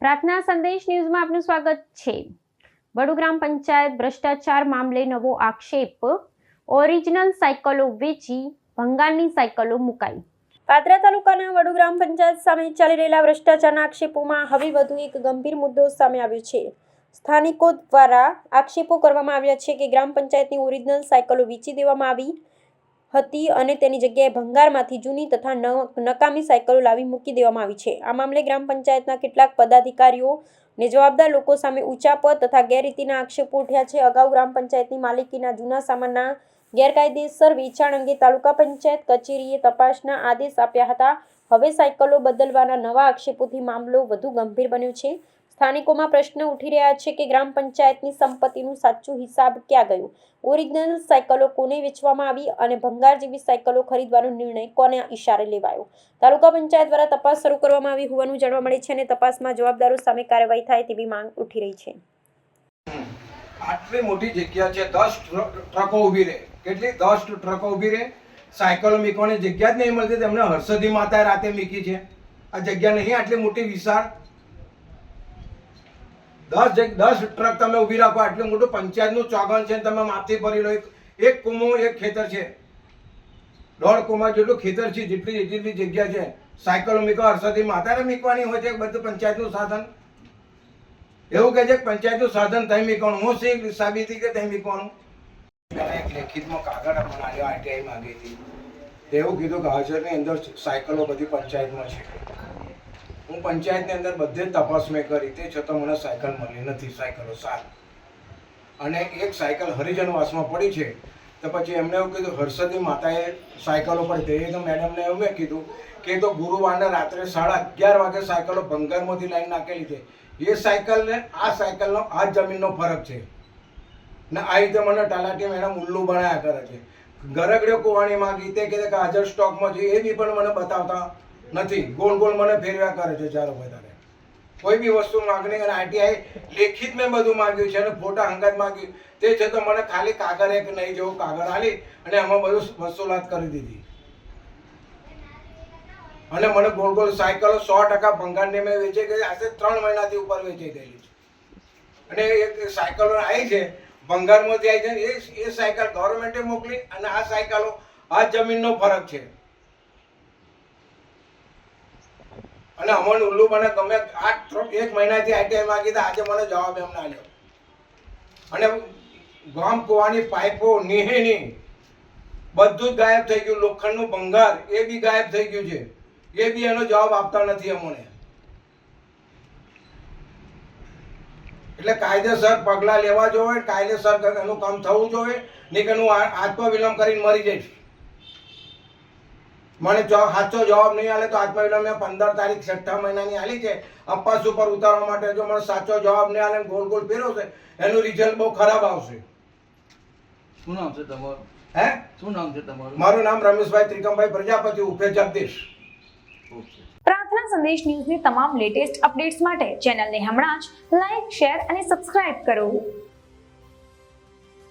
પ્રાર્થના સંદેશ ન્યૂઝમાં આપનું સ્વાગત છે। વડુ ગ્રામ પંચાયત ભ્રષ્ટાચાર મામલે નવો આક્ષેપ। ઓરિજિનલ સાયકલો વેચી ભંગારની સાયકલો મુકાઈ। પાદરા તાલુકાના વડુ ગ્રામ પંચાયત સામે ચાલી રહેલા ભ્રષ્ટાચારના આક્ષેપોમાં હવે વધુ એક ગંભીર મુદ્દો સામે આવ્યો છે। સ્થાનિકો દ્વારા આક્ષેપો કરવામાં આવ્યા છે કે ગ્રામ પંચાયતની ઓરિજિનલ સાયકલો વેચી દેવામાં આવી હતી અને તેની જગ્યાએ ભંગારમાંથી જૂની તથા નકામી સાયકલો લાવી મૂકી દેવામાં આવી છે। આ મામલે ગ્રામ પંચાયતના કેટલાક પદાધિકારીઓ ને જવાબદાર લોકો સામે ઉચાપત તથા ગેરરીતિના આક્ષેપો ઉઠ્યા છે। અગાઉ ગ્રામ પંચાયતની માલિકીના જૂના સામાનના ગેરકાયદેસર વેચાણ અંગે તાલુકા પંચાયત કચેરીએ તપાસના આદેશ આપ્યા હતા। હવે સાયકલો બદલવાના નવા આક્ષેપોથી મામલો વધુ ગંભીર બન્યો છે। સ્થાનિકોમાં પ્રશ્ન ઉઠી રહ્યા છે કે ગ્રામ પંચાયતની સંપત્તિનું સાચું હિસાબ ક્યાં ગયું? ઓરિજિનલ સાયકલો કોને વેચવામાં આવી અને ભંગાર જેવી સાયકલો ખરીદવાનો નિર્ણય કોને ઇશારે લેવાયો? તાલુકા પંચાયત દ્વારા તપાસ શરૂ કરવામાં આવી હોવાનું જાણવા મળે છે અને તપાસમાં જવાબદારો સામે કાર્યવાહી થાય તેવી માંગ ઉઠી રહી છે। આટલી મોટી જગ્યા છે, 10 ટ્રકો ઊભી રહે, કેટલી 10 ટ્રકો ઊભી રહે, સાયકલો મૂકવાની જગ્યા જ નહીં મળતી। તેમને હર્ષદી માતા રાતે મૂકી છે। આ જગ્યા નહીં આટલી મોટી વિશાળ, 10 ટ્રક તમે ઊભી રાખો, આટલું મોટું પંચાયતનું ચોગન છે, તમે માથી ભરી લો। એક કુમો એક ખેતર છે, 1.5 કુમા જેટલું ખેતર છે, જેટલી જગ્યા છે, સાયકલો મૂકવા હર્ષદી માતાને મૂકવાની હોય છે। બધું પંચાયતનું સાધન એવું કહે છે કે પંચાયતનું સાધન ત્યાં મૂકવાનું, હું શી સાબિતી કે ત્યાં મૂકવાનું? એક લેખિતમાં કાગળ અમને આવ્યો, આરટીઆઈ માંગી હતી, એવું કીધું કે હાજરની અંદર સાયકલો બધી પંચાયતમાં છે। હું પંચાયતની અંદર બધે તપાસ મેં કરી, તે છતાં મને સાયકલ મળી નથી, સાયકલો 7 અને એક સાયકલ હરિજનવાસમાં પડી છે। તો પછી એમને એવું કીધું હર્ષદી માતાએ સાયકલો પડી, તે તો મેડમને એવું મેં કીધું કે તો ગુરુવારના રાત્રે 11:30 વાગે સાયકલો ભંગારમાંથી લાઈન નાખેલી છે। એ સાયકલ ને આ સાયકલનો આ જમીનનો ફરક છે ને આ રીતે મને તલાટી મેડમ ઉલ્લુ બનાવ્યા કરે છે। ગરગડ્યો કુવાણી માંગી, તે કહે કે હાજર સ્ટોકમાં છે, એ બી પણ મને બતાવતા નથી, ગોળ ગોળ મને ફેરવ્યા કરે છે। ચાલો વધારે કોઈ બી વસ્તુ માંગણી અને આરટીઆઈ લેખિત મેં બધું માંગ્યું છે અને ફોટા હંગાત માંગ્યું, તે છતાં મને ખાલી કાગળ એક નહીં જેવું કાગળ આલી અને આમાં બધું વસૂલાત કરી દીધી અને મને ગોળ ગોળ સાયકલો 100% ભંગારની મેં વેચી ગઈ, આજે 3 મહિનાથી ઉપર વેચી ગયેલી છે। અને એક સાયકલો આવી છે ભંગારમાંથી આવી છે, એ સાયકલ ગવર્મેન્ટે મોકલી અને આ સાયકલો આ જમીનનો ફરક છે અને અમન ઉલ્લુ મને ગમે 1 મહિનાથી આઈટીઆઈ માંગી તો આજે મને જવાબ એમને આપ્યો અને ગામ કુવાની પાઇપો નિહેની બધું જ ગાયબ થઈ ગયું। લોખંડનું ભંગાર એ બી ગાયબ થઈ ગયું છે, એ બી એનો જવાબ આપતા નથી અમને। એટલે કાયદેસર પગલાં લેવા જોઈએ, કાયદેસર એનું કામ થવું જોઈએ, નહીં કે હું આત્મવિલંબ કરીને મરી જઈશ। મને સાચો જવાબ નહીં આલે તો આત્મવિલંબ મેં 15 તારીખ 6 મહિનાની આલી છે અપાસ ઉપર ઉતારવા માટે। જો મને સાચો જવાબ નહીં આલે ગોળ ગોળ ફેરવશે, એનું રિઝલ્ટ બહુ ખરાબ આવશે। શું નામ છે તમારું? શું નામ છે તમારું? મારું નામ રમેશભાઈ ત્રિકમભાઈ પ્રજાપતિ ઉર્ફે જગદીશ। પ્રાર્થના સંદેશ ન્યૂઝની તમામ લેટેસ્ટ અપડેટ્સ માટે ચેનલને હમણાં જ લાઈક, શેર અને સબસ્ક્રાઇબ કરો।